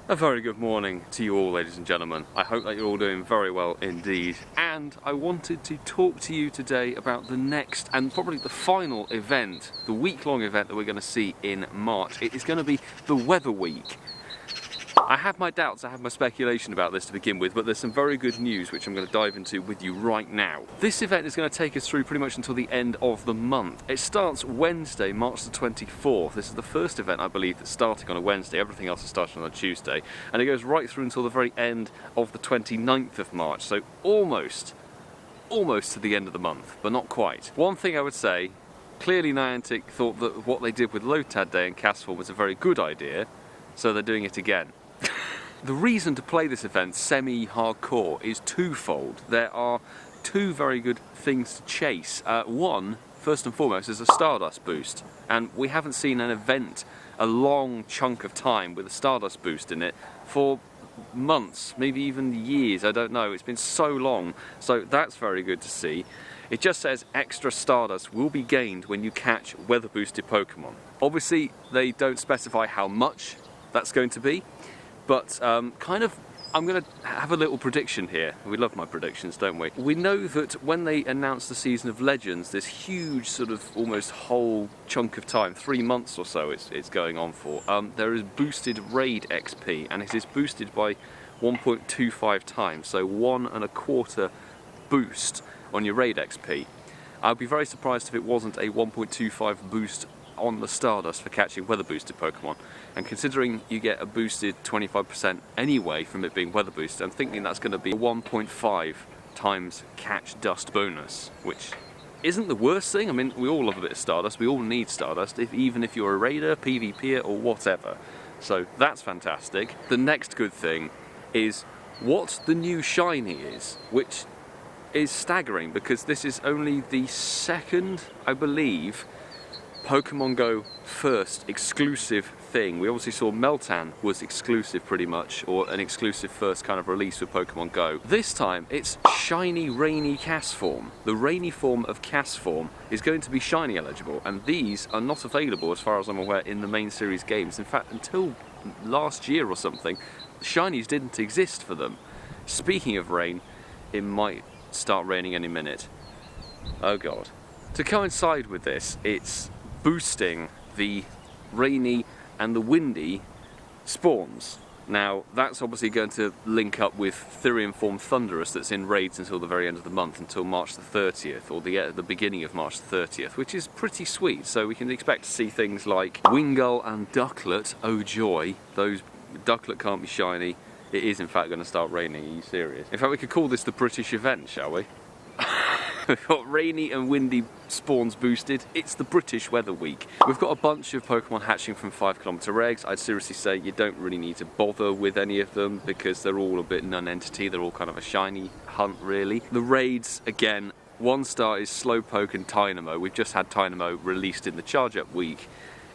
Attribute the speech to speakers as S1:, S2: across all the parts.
S1: A very good morning to you all, ladies and gentlemen. I hope that you're all doing very well indeed. And I wanted to talk to you today about the next and probably the final event, the week-long event that we're going to see in March. It is going to be the Weather Week. I have my doubts, I have my speculation about this to begin with, but there's some very good news which I'm going to dive into with you right now. This event is going to take us through pretty much until the end of the month. It starts Wednesday, March the 24th. This is the first event, I believe, that's starting on a Wednesday. Everything else is starting on a Tuesday. And it goes right through until the very end of the 29th of March. So almost to the end of the month, but not quite. One thing I would say, clearly Niantic thought that what they did with Lotad Day and Castform was a very good idea, so they're doing it again. The reason to play this event semi-hardcore is twofold. There are two very good things to chase. One, first and foremost, is a Stardust boost, and we haven't seen an event, a long chunk of time with a Stardust boost in it for months, maybe even years, I don't know. It's been so long, so that's very good to see. It just says extra Stardust will be gained when you catch weather boosted Pokemon. Obviously they don't specify how much that's going to be, but I'm going to have a little prediction here. We love my predictions, don't we? We know that when they announced the Season of Legends, this huge sort of almost whole chunk of time, 3 months or so it's going on for, there is boosted raid XP, and it is boosted by 1.25 times, so 1.25 boost on your raid XP. I'd be very surprised if it wasn't a 1.25 boost on the Stardust for catching weather boosted Pokemon, and considering you get a boosted 25% anyway from it being weather boosted, I'm thinking that's going to be a 1.5 times catch dust bonus, which isn't the worst thing. I mean, we all love a bit of Stardust, we all need Stardust, even if you're a raider, PvPer or whatever, so that's fantastic. The next good thing is what the new shiny is, which is staggering because this is only the second, I believe, Pokemon Go first exclusive thing. We obviously saw Meltan was exclusive pretty much, or an exclusive first kind of release with Pokemon Go. This time it's Shiny Rainy Castform. The rainy form of Castform is going to be shiny eligible, and these are not available as far as I'm aware in the main series games. In fact, until last year or something, shinies didn't exist for them. Speaking of rain, it might start raining any minute. Oh god. To coincide with this, it's boosting the rainy and the windy spawns. Now that's obviously going to link up with Therian Form Thunderous that's in raids until the very end of the month, until March the 30th, or the beginning of March the 30th, which is pretty sweet. So we can expect to see things like Wingull and Ducklet. Oh joy, those Ducklet can't be shiny. It is in fact going to start raining. Are you serious? In fact, we could call this the British event, shall we? We've got rainy and windy spawns boosted. It's the British Weather Week. We've got a bunch of Pokemon hatching from 5km eggs. I'd seriously say you don't really need to bother with any of them because they're all a bit non-entity. They're all kind of a shiny hunt, really. The raids, again, 1-star is Slowpoke and Tynamo. We've just had Tynamo released in the Charge-Up week.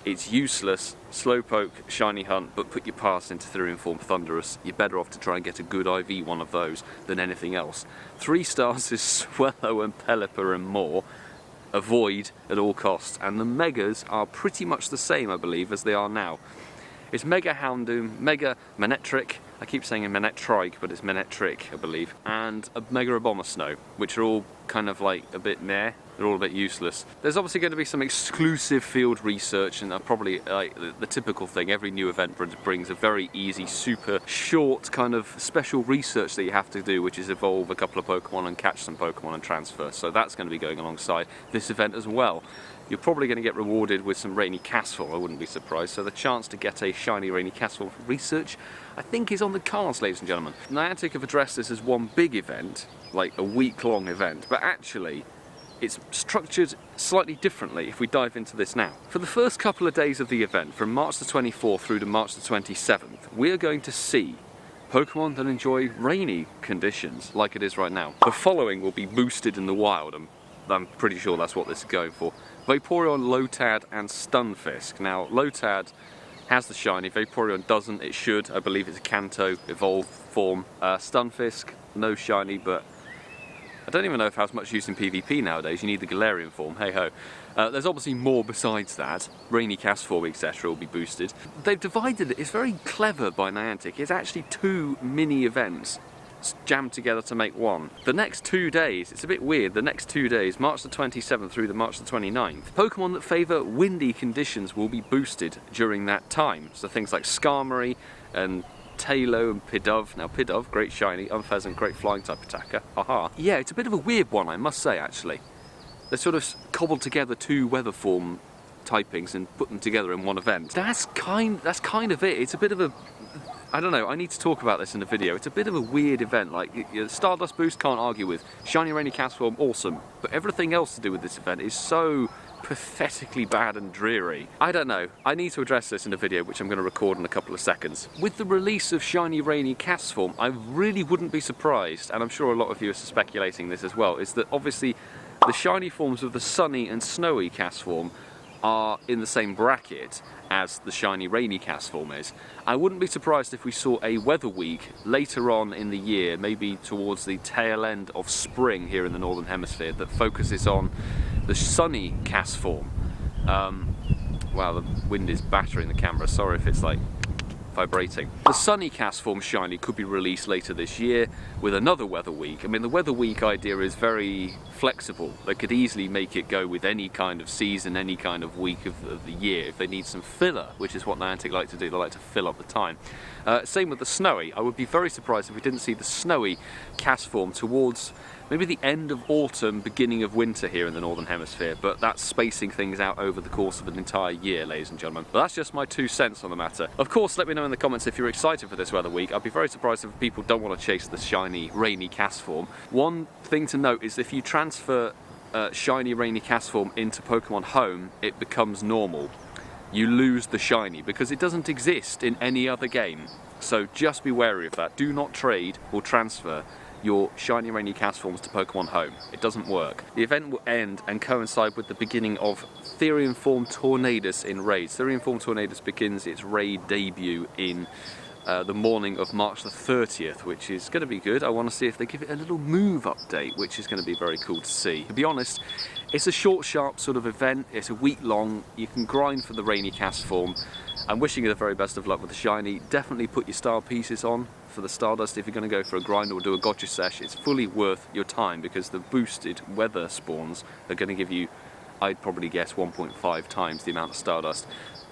S1: It's useless, Slowpoke, shiny hunt, but put your pass into Therian Form Thunderous. You're better off to try and get a good IV one of those than anything else. 3 stars is Swellow and Pelipper and more. Avoid at all costs. And the Megas are pretty much the same, I believe, as they are now. It's Mega Houndoom, Mega Manectric, I keep saying a Manectric, but it's Manectric, I believe, and a Mega Abomasnow, which are all kind of like a bit meh. They're all a bit useless. There's obviously going to be some exclusive field research, and probably like the typical thing. Every new event brings a very easy, super short kind of special research that you have to do, which is evolve a couple of Pokemon and catch some Pokemon and transfer. So that's going to be going alongside this event as well. You're probably going to get rewarded with some Rainy Castform, I wouldn't be surprised. So the chance to get a Shiny Rainy Castform for research, I think, is on the cards, ladies and gentlemen. Niantic have addressed this as one big event, like a week-long event, but actually it's structured slightly differently if we dive into this now. For the first couple of days of the event, from March the 24th through to March the 27th, we are going to see Pokemon that enjoy rainy conditions, like it is right now. The following will be boosted in the wild, and I'm pretty sure that's what this is going for. Vaporeon, Lotad and Stunfisk. Now Lotad has the shiny, Vaporeon doesn't, it should. I believe it's a Kanto evolved form. Stunfisk, no shiny, but I don't even know if it has much use in PvP nowadays. You need the Galarian form, hey ho. There's obviously more besides that. Rainy Castform, etc. will be boosted. They've divided it, it's very clever by Niantic. It's actually 2 mini events jammed together to make one. The next 2 days, it's a bit weird, the next 2 days, March the 27th through the March the 29th, Pokemon that favour windy conditions will be boosted during that time. So things like Skarmory and Taillow and Pidove. Now Pidove, great shiny, Unpheasant, great flying type attacker. Aha. Yeah, it's a bit of a weird one, I must say, actually. They sort of cobbled together 2 weather form typings and put them together in one event. That's kind of it. It's a bit of a, I don't know, I need to talk about this in a video. It's a bit of a weird event. Like, Stardust boost, can't argue with. Shiny Rainy Castform, awesome. But everything else to do with this event is so pathetically bad and dreary. I don't know. I need to address this in a video, which I'm going to record in a couple of seconds. With the release of Shiny Rainy Castform, I really wouldn't be surprised, and I'm sure a lot of you are speculating this as well, is that obviously the shiny forms of the Sunny and Snowy Castform are in the same bracket as the Shiny Rainy Castform is. I wouldn't be surprised if we saw a weather week later on in the year, maybe towards the tail end of spring here in the Northern Hemisphere, that focuses on the Sunny Castform. Wow, the wind is battering the camera, sorry if it's like vibrating. The Sunny Castform Shiny could be released later this year with another weather week. I mean, the weather week idea is very flexible. They could easily make it go with any kind of season, any kind of week of the year if they need some filler, which is what Niantic like to do. They like to fill up the time. Same with the Snowy. I would be very surprised if we didn't see the Snowy Castform towards maybe the end of autumn, beginning of winter here in the Northern Hemisphere, but that's spacing things out over the course of an entire year, ladies and gentlemen. But that's just my 2 cents on the matter. Of course, let me know in the comments if you're excited for this weather week. I'd be very surprised if people don't want to chase the Shiny Rainy Castform. One thing to note is if you transfer Shiny Rainy Castform into Pokemon Home, it becomes normal. You lose the shiny because it doesn't exist in any other game. So just be wary of that. Do not trade or transfer your Shiny Rainy Castforms to Pokemon Home. It doesn't work. The event will end and coincide with the beginning of Therian Form Tornadus in raids. Therian Form Tornadus begins its raid debut in the morning of March the 30th, which is going to be good. I want to see if they give it a little move update, which is going to be very cool to see. To be honest, it's a short, sharp sort of event. It's a week long. You can grind for the Rainy Castform. I'm wishing you the very best of luck with the shiny. Definitely put your star pieces on for the Stardust if you're going to go for a grind or do a gotcha sesh. It's fully worth your time because the boosted weather spawns are going to give you, I'd probably guess, 1.5 times the amount of Stardust.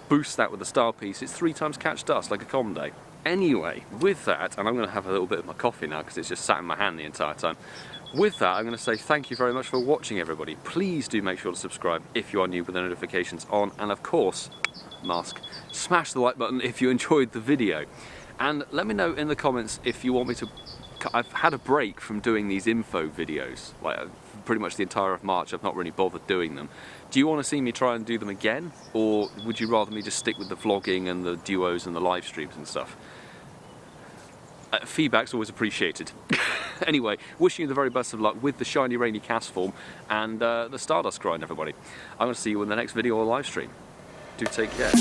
S1: Boost that with a star piece, it's 3 times catch dust, like a common day. Anyway, with that, and I'm going to have a little bit of my coffee now because it's just sat in my hand the entire time. With that, I'm going to say thank you very much for watching, everybody. Please do make sure to subscribe if you are new with the notifications on, and of course, mask, smash the like button if you enjoyed the video. And let me know in the comments if you want me to... I've had a break from doing these info videos, like pretty much the entire of March. I've not really bothered doing them. Do you want to see me try and do them again, or would you rather me just stick with the vlogging and the duos and the live streams and stuff? Feedback's always appreciated. Anyway, wishing you the very best of luck with the Shiny Rainy Castform and the Stardust grind, everybody. I'm going to see you in the next video or live stream. Do take care.